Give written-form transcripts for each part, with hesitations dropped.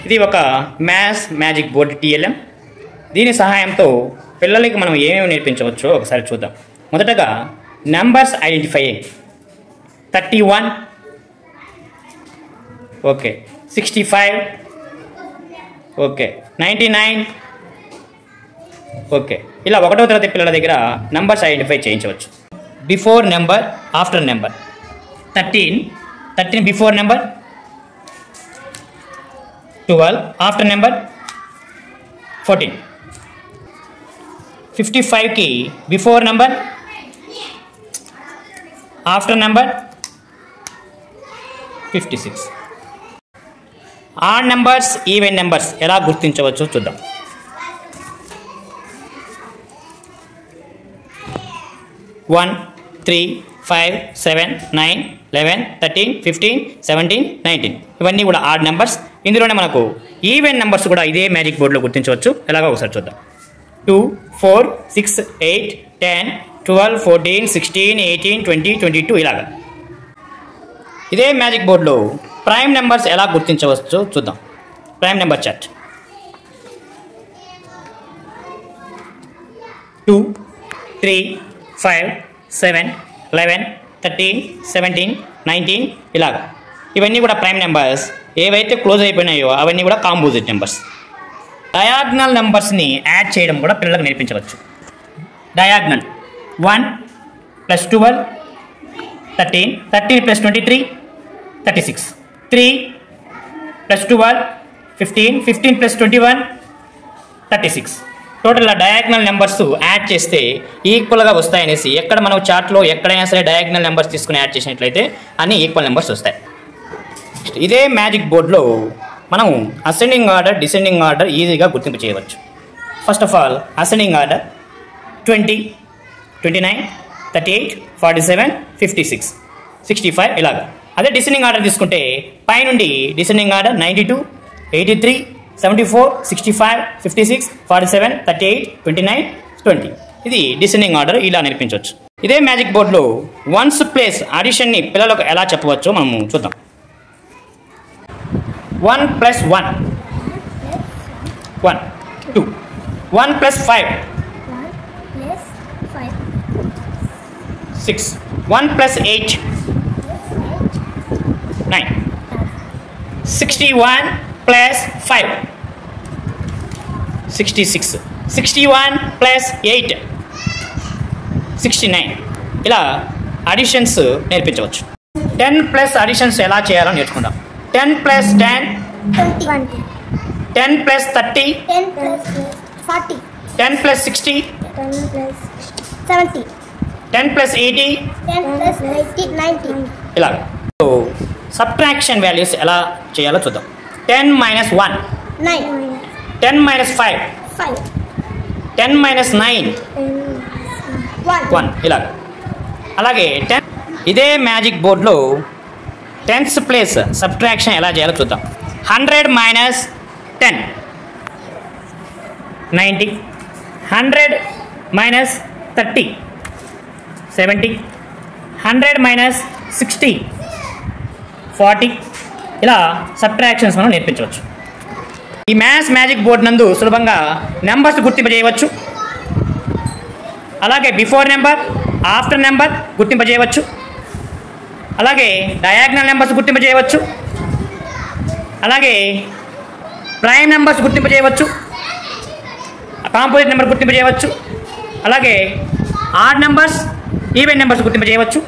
ఇది ఒక maths magic board TLM. దీని సహాయంతో పిల్లలకి మనం ఏమేమి నేర్పించవచ్చో ఒకసారి చూద్దాం. మొదటగా numbers identifying. 31, okay, 65, okay, 99, okay. ఇలా 1వ తరగతి పిల్లల దగ్గర నెంబర్స్ ఐడెంటిఫై చేయించవచ్చు. Before number, after number. 13 before number, 12 after number, 14. 55కి before number, after number, 56. Odd numbers, even numbers ఎలా గుర్తించవచ్చో చూద్దాం. 1, 3, 5, 7, 9, 11, 13, 15, 17, 19 ఇవన్నీ కూడా ఆడ్ నెంబర్స్. ఇందులోనే మనకు ఈవెన్ నెంబర్స్ కూడా ఇదే మ్యాజిక్ బోర్డులో గుర్తించవచ్చు. ఎలాగో ఒకసారి చూద్దాం. 2, 4, 6, 8, 10, 12, 14, 16, 18, 20, 22 ఇలాగా. ఇదే మ్యాజిక్ బోర్డులో ప్రైమ్ నెంబర్స్ ఎలా గుర్తించవచ్చో చూద్దాం. Prime number chart. 2, 3, 5, 7, 11, 13, 17, 19 ఇలాగా. ఇవన్నీ కూడా ప్రైమ్ నెంబర్స్. ఏవైతే క్లోజ్ అయిపోయినాయో అవన్నీ కూడా కాంపోజిట్ నెంబర్స్. డయాగ్నల్ నెంబర్స్ని యాడ్ చేయడం కూడా పిల్లలకు నేర్పించవచ్చు. డయాగ్నల్ 1 + 12, 13, 13 + 23, 36, 3 + 12, 15, 15 + 21, 36. టోటల్గా డయాగ్నల్ నెంబర్స్ యాడ్ చేస్తే ఈక్వల్గా వస్తాయనేసి ఎక్కడ మనం చార్ట్లో ఎక్కడైనా సరే డయాగ్నల్ నెంబర్స్ తీసుకుని యాడ్ చేసినట్లయితే అన్ని ఈక్వల్ నెంబర్స్ వస్తాయి. ఇదే మ్యాజిక్ బోర్డ్లో మనం అసెండింగ్ ఆర్డర్, డిసెండింగ్ ఆర్డర్ ఈజీగా గుర్తింపు చేయవచ్చు. First of all ascending order 20, 29, 38, 47, 56, 65 ఇలాగా. అదే డిసెండింగ్ ఆర్డర్ తీసుకుంటే పైనుండి డిసెండింగ్ ఆర్డర్ 92, 83, 74, 65, 56, 47, 38, 29, 20 ఇది డిసెండింగ్ ఆర్డర్. ఇలా నేర్పించవచ్చు. ఇదే మ్యాజిక్ బోర్డ్లో వన్స్ ప్లేస్ అడిషన్ని పిల్లలకు ఎలా చెప్పవచ్చో మనము చూద్దాం. 1 + 1, 1, 2, 1 + 5, 6, 1 + 8, 9, 61 + 5, 66, 61 + 8, 69 ఇలా అడిషన్స్ నేర్పించవచ్చు. 10 ప్లస్ అడిషన్స్ ఎలా చేయాలో నేర్చుకుందాం. 10 + 10, 20, 10 + 30, 10 + 40, 10 + 60, 10 + 70, 10 + 80 10 + 80, 90 ఇలా. సో సబ్ట్రాక్షన్ వాల్యూస్ ఎలా చేయాలో చూద్దాం. 10 - 1, 9, 10 - 5, 5, 10 - 9, 1 ఇలా. అలాగే 10 ఇదే మ్యాజిక్ బోర్డ్లో 10th ప్లేస్ సబ్ట్రాక్షన్ ఎలా చేయాలో చూద్దాం. 100 - 10, 90, 100 - 30, 70, 100 - 60, 40 ఇలా సబ్ట్రాక్షన్స్ మనం నేర్పించవచ్చు. ఈ మ్యాజిక్ బోర్డ్ నందు సులభంగా నెంబర్స్ గుర్తింపజేయవచ్చు. అలాగే బిఫోర్ నెంబర్, ఆఫ్టర్ నెంబర్ గుర్తింపజేయవచ్చు. అలాగే డయాగ్నల్ నెంబర్స్ గుర్తింపజేయవచ్చు. అలాగే ప్రైమ్ నెంబర్స్ గుర్తింపజేయవచ్చు. కాంపోజిట్ నెంబర్ గుర్తింపజేయవచ్చు. అలాగే ఆడ్ నెంబర్స్, ఈవెన్ నెంబర్స్ గుర్తింపజేయవచ్చు.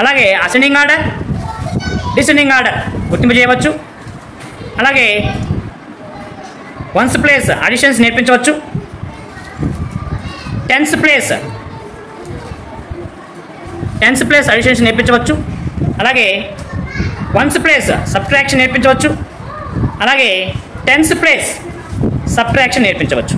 అలాగే అసెండింగ్ ఆర్డర్, డిసెండింగ్ ఆర్డర్ గుర్తింపజేయవచ్చు. అలాగే వన్స్ ప్లేస్ అడిషన్స్ నేర్పించవచ్చు. 10th ప్లేస్ అడిషన్స్ నేర్పించవచ్చు. అలాగే వన్స్ ప్లేస్ సబ్ట్రాక్షన్ నేర్పించవచ్చు. అలాగే 10th ప్లేస్ సబ్ట్రాక్షన్ నేర్పించవచ్చు.